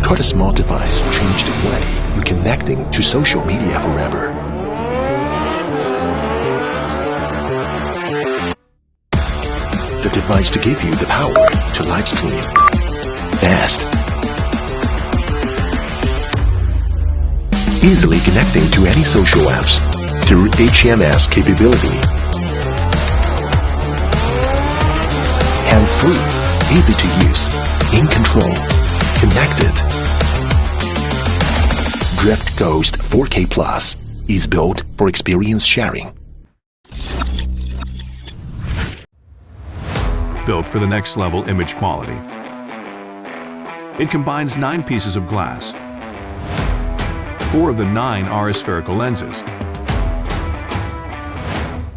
Could a small device change the way you're connecting to social media forever? The device to give you the power to live stream fast, easily connecting to any social apps through HMS capability. Hands-free, easy to use, in control, connected. Drift Ghost 4K Plus is built for experience sharing. Built for the next level image quality. It combines 9 pieces of glass. 4 of the 9 are spherical lenses,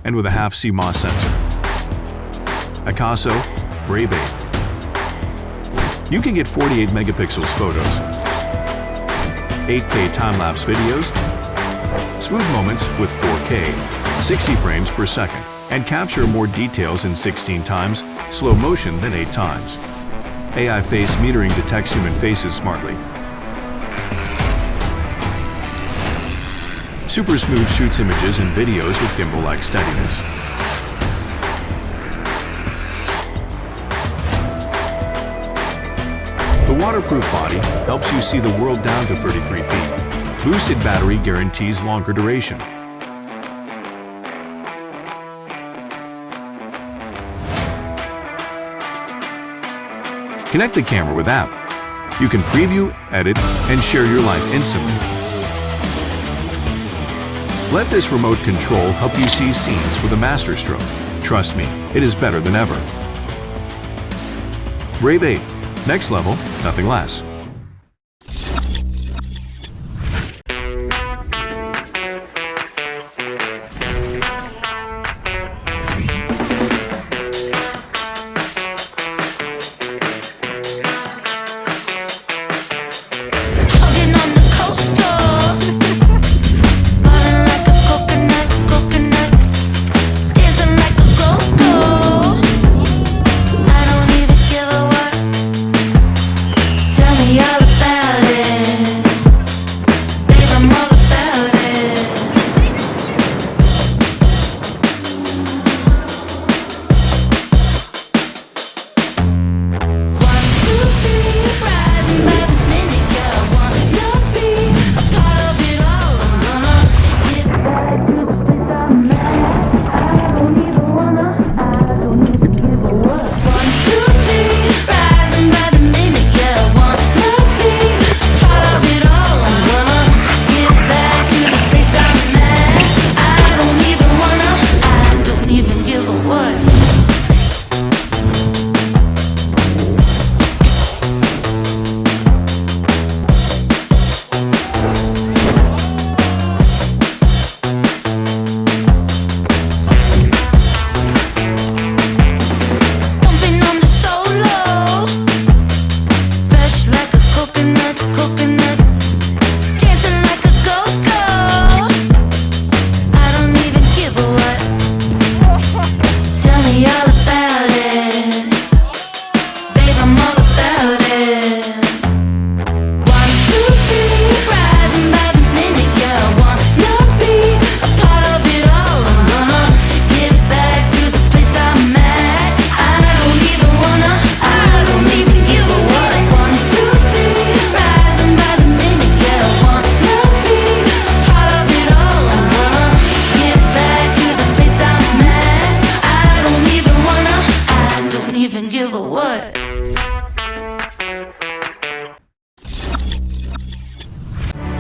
and with a half CMOS sensor. AKASO Brave. You can get 48 megapixels photos, 8K time-lapse videos, smooth moments with 4K, 60 frames per second, and capture more details in 16 times, slow motion than 8 times. AI face metering detects human faces smartly. Super smooth shoots images and videos with gimbal-like steadiness. The waterproof body helps you see the world down to 33 feet. Boosted battery guarantees longer duration. Connect the camera with app. You can preview, edit, and share your life instantly. Let this remote control help you see scenes with a master stroke. Trust me, it is better than ever. Brave 8. Next level, nothing less.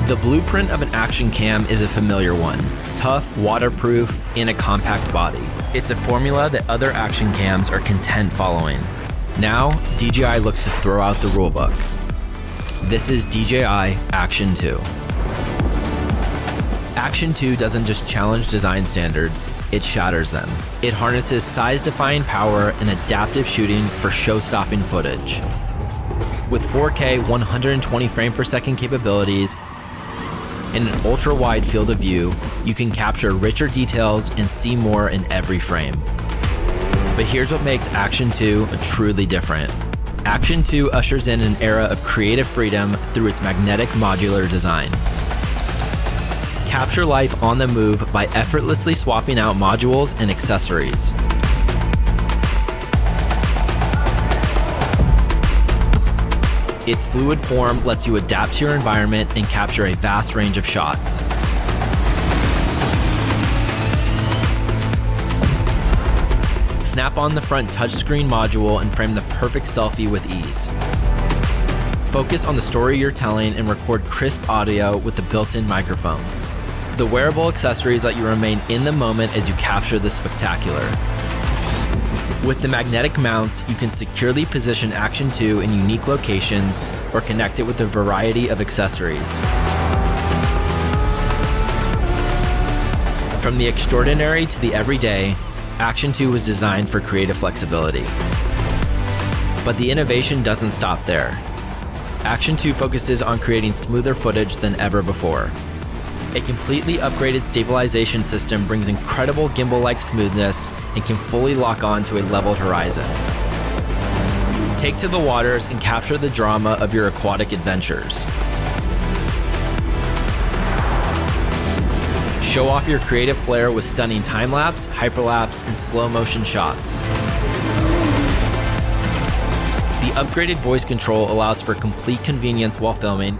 The blueprint of an action cam is a familiar one. Tough, waterproof, in a compact body. It's a formula that other action cams are content following. Now, DJI looks to throw out the rulebook. This is DJI Action 2. Action 2 doesn't just challenge design standards, it shatters them. It harnesses size-defying power and adaptive shooting for show-stopping footage. With 4K 120 frame per second capabilities and an ultra-wide field of view, you can capture richer details and see more in every frame. But here's what makes Action 2 truly different. Action 2 ushers in an era of creative freedom through its magnetic modular design. Capture life on the move by effortlessly swapping out modules and accessories. Its fluid form lets you adapt to your environment and capture a vast range of shots. Snap on the front touchscreen module and frame the perfect selfie with ease. Focus on the story you're telling and record crisp audio with the built-in microphones. The wearable accessories let you remain in the moment as you capture the spectacular. With the magnetic mounts, you can securely position Action 2 in unique locations or connect it with a variety of accessories. From the extraordinary to the everyday, Action 2 was designed for creative flexibility. But the innovation doesn't stop there. Action 2 focuses on creating smoother footage than ever before. A completely upgraded stabilization system brings incredible gimbal-like smoothness and can fully lock on to a leveled horizon. Take to the waters and capture the drama of your aquatic adventures. Show off your creative flair with stunning time-lapse, hyperlapse, and slow-motion shots. The upgraded voice control allows for complete convenience while filming,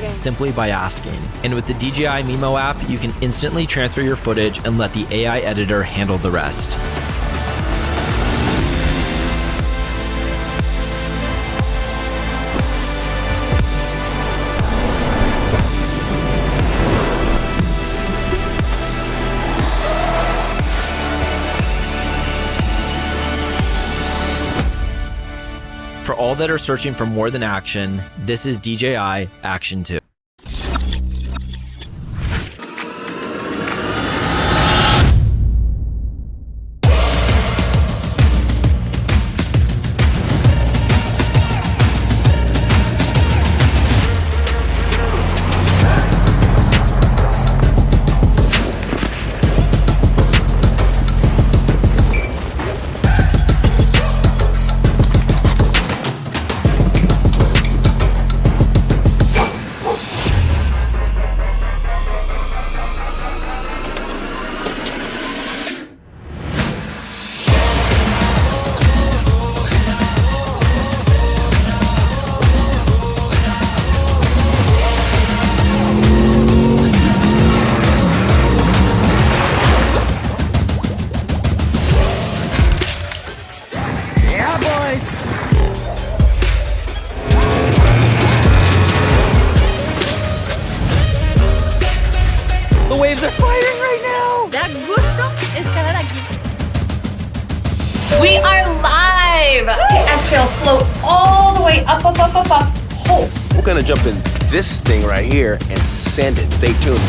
simply by asking. And with the DJI Mimo app, you can instantly transfer your footage and let the AI editor handle the rest. For all that are searching for more than action, this is DJI Action 2. The waves are firing right now! Da gusto estar aquí. We are live! Exhale, float all the way up, hold. We're gonna jump in this thing right here and send it. Stay tuned.